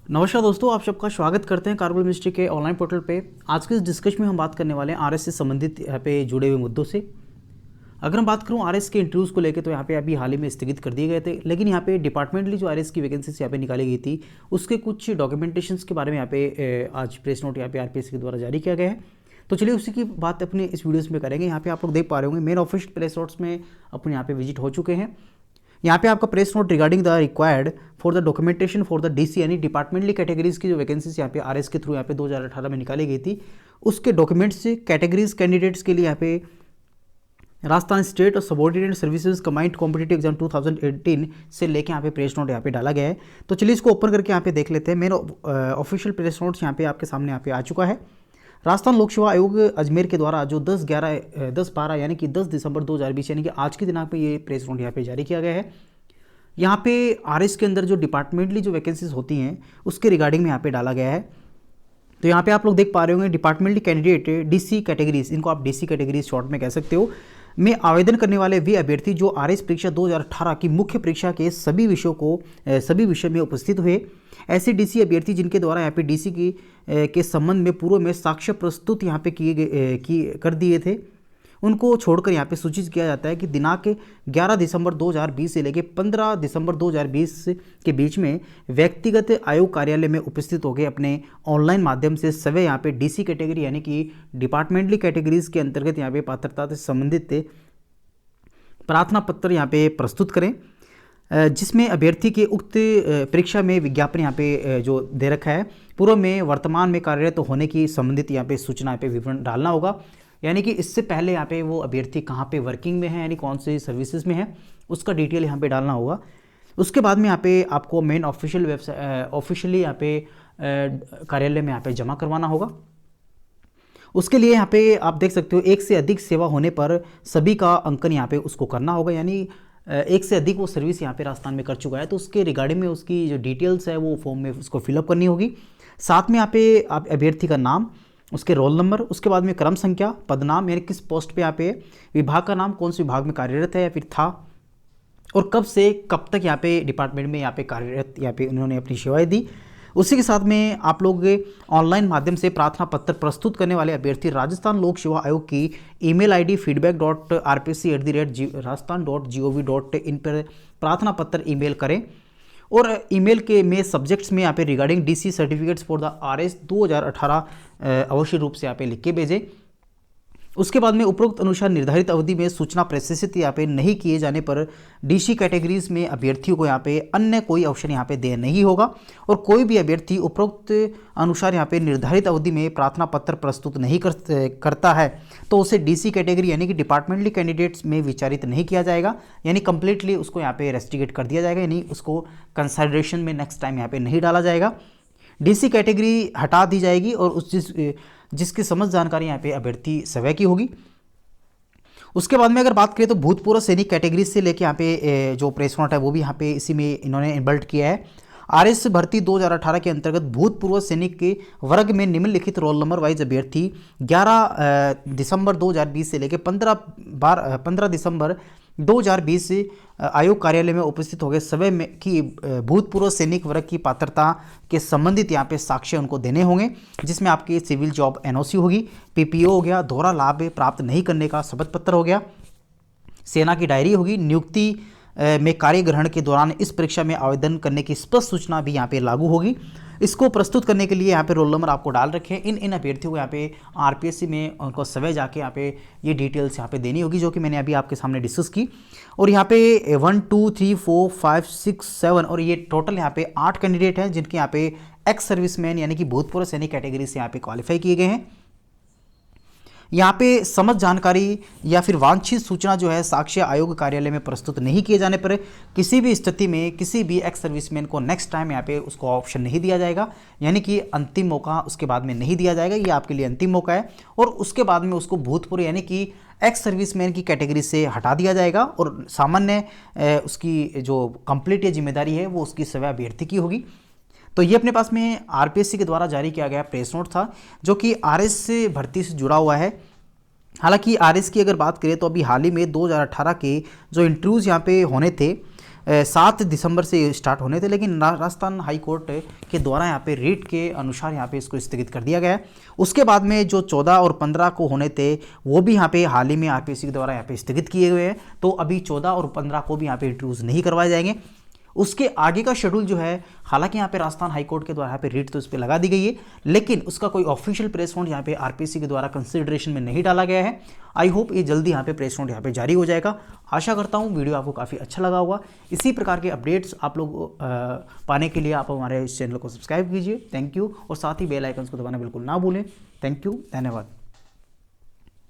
नमस्कार दोस्तों, आप सबका स्वागत करते हैं कार्बन मिनिस्ट्री के ऑनलाइन पोर्टल पे। आज के इस डिस्कशन में हम बात करने वाले हैं आरएस से संबंधित यहाँ पे जुड़े हुए मुद्दों से। अगर हम बात करूँ आरएस के इंटरव्यूज़ को लेकर, तो यहाँ पे अभी हाल ही में स्थगित कर दिए गए थे, लेकिन यहाँ पे डिपार्टमेंटली जो आरएस की वैकेंसीज यहाँ पे निकाली गई थी उसके कुछ डॉक्यूमेंटेशंस के बारे में यहाँ पे आज प्रेस नोट यहाँ पे आरपीएससी के द्वारा जारी किया गया है। तो चलिए उसी की बात अपने इस वीडियोज़ में करेंगे। यहाँ पे आप लोग देख पा रहे होंगे मेन ऑफिस प्रेस नोट्स में अपने यहाँ पे विजिट हो चुके हैं। यहाँ पे आपका press note regarding the required for the documentation for the DC यानी डिपार्टमेंटली कैटेगरीज की जो वैकेंसीज यहाँ पे आरएस के थ्रू यहाँ पे 2018 में निकाली गई थी, उसके डॉक्यूमेंट्स से कैटेगरीज कैंडिडेट्स के लिए यहाँ पे राजस्थान स्टेट और subordinate services combined competitive exam 2018 से लेके यहाँ पे प्रेस नोट यहाँ पे डाला गया है। तो चलिए इसको ओपन करके यहाँ पे देख लेते हैं। मेरा ऑफिशियल प्रेस नोट्स यहाँ पे आपके सामने यहाँ पे आ चुका है। राजस्थान लोक सेवा आयोग अजमेर के द्वारा जो 10/12 यानी कि 10 दिसंबर 2020 यानी कि आज के दिनांक पे ये प्रेस नोट यहाँ पे जारी किया गया है। यहाँ पे आरएस के अंदर जो डिपार्टमेंटली जो वैकेंसीज होती हैं उसके रिगार्डिंग में यहाँ पे डाला गया है। तो यहाँ पे आप लोग देख पा रहे होंगे डिपार्टमेंटली कैंडिडेट डीसी कैटेगरीज, इनको आप डीसी कैटेगरीज शॉर्ट में कह सकते हो, में आवेदन करने वाले वे अभ्यर्थी जो आरएस परीक्षा 2018 की मुख्य परीक्षा के सभी विषय में उपस्थित हुए। ऐसे डीसी अभ्यर्थी जिनके द्वारा यहाँ पे डीसी के संबंध में पूर्व में साक्ष्य प्रस्तुत यहाँ पे कर दिए थे, उनको छोड़कर यहाँ पे सूचित किया जाता है कि दिनांक 11 दिसंबर 2020 से लेकर 15 दिसंबर 2020 के बीच में व्यक्तिगत आयोग कार्यालय में उपस्थित होकर अपने ऑनलाइन माध्यम से सभी यहाँ पे डीसी कैटेगरी यानी कि डिपार्टमेंटली कैटेगरीज के अंतर्गत यहाँ पे पात्रता से संबंधित प्रार्थना पत्र यहाँ पे प्रस्तुत करें, जिसमें अभ्यर्थी के उक्त परीक्षा में विज्ञापन यहाँ पे जो दे रखा है पूर्व में वर्तमान में कार्यरत होने की संबंधित यहाँ पे सूचना यहाँ पे विवरण डालना होगा। यानी कि इससे पहले यहाँ पे वो अभ्यर्थी कहाँ पे वर्किंग में है यानी कौन सी सर्विसेज में है उसका डिटेल यहाँ पे डालना होगा। उसके बाद में यहाँ पे आपको मेन ऑफिशियली यहाँ पे कार्यालय में यहाँ पे जमा करवाना होगा। उसके लिए यहाँ पे आप देख सकते हो एक से अधिक सेवा होने पर सभी का अंकन यहाँ पे उसको करना होगा, यानी एक से अधिक वो सर्विस यहाँ पे राजस्थान में कर चुका है तो उसके रिगार्डिंग में उसकी जो डिटेल्स है वो फॉर्म में उसको फिलअप करनी होगी। साथ में यहाँ पे आप अभ्यर्थी का नाम, उसके रोल नंबर, उसके बाद में क्रम संख्या, पदनाम यानी किस पोस्ट पे यहाँ पे, विभाग का नाम कौन से विभाग में कार्यरत है या फिर था, और कब से कब तक यहाँ पे डिपार्टमेंट में यहाँ पे कार्यरत यहाँ पे उन्होंने अपनी सेवाएं दी। उसी के साथ में आप लोग ऑनलाइन माध्यम से प्रार्थना पत्र प्रस्तुत करने वाले अभ्यर्थी राजस्थान लोक सेवा आयोग की ईमेल आईडी feedback.rpc@rajasthan.gov.in पर प्रार्थना पत्र ईमेल करें और ईमेल के में सब्जेक्ट्स में यहाँ पे regarding DC certificates for the RS 2018 अवश्य रूप से यहाँ पे लिख के भेजें। उसके बाद में उपरोक्त अनुसार निर्धारित अवधि में सूचना प्रशासित यहाँ पे नहीं किए जाने पर डीसी कैटेगरीज में अभ्यर्थियों को यहाँ पे अन्य कोई ऑप्शन यहाँ पे दे नहीं होगा और कोई भी अभ्यर्थी उपरोक्त अनुसार यहाँ पे निर्धारित अवधि में प्रार्थना पत्र प्रस्तुत नहीं करता है तो उसे डीसी कैटेगरी यानी कि डिपार्टमेंटली कैंडिडेट्स में विचारित नहीं किया जाएगा, यानी कंप्लीटली उसको यहाँ पे रेस्ट्रिकेट कर दिया जाएगा, यानी उसको कंसिडरेशन में नेक्स्ट टाइम यहाँ पे नहीं डाला जाएगा। डीसी कैटेगरी हटा दी जाएगी और जिसकी समझ जानकारी यहाँ पे अभ्यर्थी सवय की होगी। उसके बाद में अगर बात करें तो भूतपूर्व सैनिक कैटेगरी से लेके यहाँ पे जो प्रेस नोट है वो भी यहाँ पे इसी में इन्होंने इन्वल्ट किया है। आरएस भर्ती 2018 के अंतर्गत भूतपूर्व सैनिक के वर्ग में निम्नलिखित रोल नंबर वाइज अभ्यर्थी 11 दिसंबर 2020 से लेकर 15 दिसंबर 2020 आयोग कार्यालय में उपस्थित हो गए सभी में की भूतपूर्व सैनिक वर्ग की पात्रता के संबंधित यहाँ पे साक्ष्य उनको देने होंगे, जिसमें आपकी सिविल जॉब एनओसी होगी, पीपीओ हो गया, दोहरा लाभ प्राप्त नहीं करने का शपथ पत्र हो गया, सेना की डायरी होगी, नियुक्ति में कार्य ग्रहण के दौरान इस परीक्षा में आवेदन करने की स्पष्ट सूचना भी यहाँ पे लागू होगी। इसको प्रस्तुत करने के लिए यहाँ पे रोल नंबर आपको डाल रखे हैं। इन अभ्यर्थियों को यहाँ पे आरपीएससी में उनको सवय जाके यहाँ पे ये डिटेल्स यहाँ पे देनी होगी, जो कि मैंने अभी आपके सामने डिस्कस की। और यहाँ पे 1 2 3 4 5 6 7 और ये टोटल यहाँ पे 8 कैंडिडेट हैं जिनके यहाँ पे एक्स सर्विसमैन यानी कि भूतपूर्व सैनिक कैटेगरी से यहाँ पे क्वालिफाई किए गए हैं। यहाँ पे समझ जानकारी या फिर वांछित सूचना जो है साक्ष्य आयोग कार्यालय में प्रस्तुत नहीं किए जाने पर किसी भी स्थिति में किसी भी एक्स सर्विसमैन को नेक्स्ट टाइम यहाँ पे उसको ऑप्शन नहीं दिया जाएगा, यानी कि अंतिम मौका उसके बाद में नहीं दिया जाएगा। ये आपके लिए अंतिम मौका है और उसके बाद में उसको भूतपूर्व यानी कि एक्स सर्विसमैन की कैटेगरी से हटा दिया जाएगा और सामान्य उसकी जो कंप्लीट जिम्मेदारी है वो उसकी सवय अभ्यर्थी की होगी। तो ये अपने पास में आरपीएससी के द्वारा जारी किया गया प्रेस नोट था जो कि आरएस से भर्ती से जुड़ा हुआ है। हालांकि आरएस की अगर बात करें तो अभी हाल ही में 2018 के जो इंटरव्यूज़ यहाँ पे होने थे 7 दिसंबर से स्टार्ट होने थे, लेकिन राजस्थान हाई कोर्ट के द्वारा यहाँ पे रेट के अनुसार यहाँ पे इसको स्थगित कर दिया गया है। उसके बाद में जो 14 और 15 को होने थे वो भी यहाँ पे हाल ही में आरपीएससी के द्वारा यहाँ पे स्थगित किए हुए हैं। तो अभी 14 और 15 को भी यहाँ पे इंटरव्यूज़ नहीं करवाए जाएंगे। उसके आगे का शेड्यूल जो है, हालांकि यहाँ पे राजस्थान हाई कोर्ट के द्वारा यहाँ पे रेट तो इस पर लगा दी गई है, लेकिन उसका कोई ऑफिशियल प्रेस नोट यहाँ पे आरपीएससी के द्वारा कंसिडरेशन में नहीं डाला गया है। आई होप ये जल्दी यहाँ पे प्रेस नोट यहाँ पे जारी हो जाएगा। आशा करता हूँ वीडियो आपको काफ़ी अच्छा लगा होगा। इसी प्रकार के अपडेट्स आप लोग पाने के लिए आप हमारे इस चैनल को सब्सक्राइब कीजिए। थैंक यू, और साथ ही बेल आइकन्स को दबाना बिल्कुल ना भूलें। थैंक यू, धन्यवाद।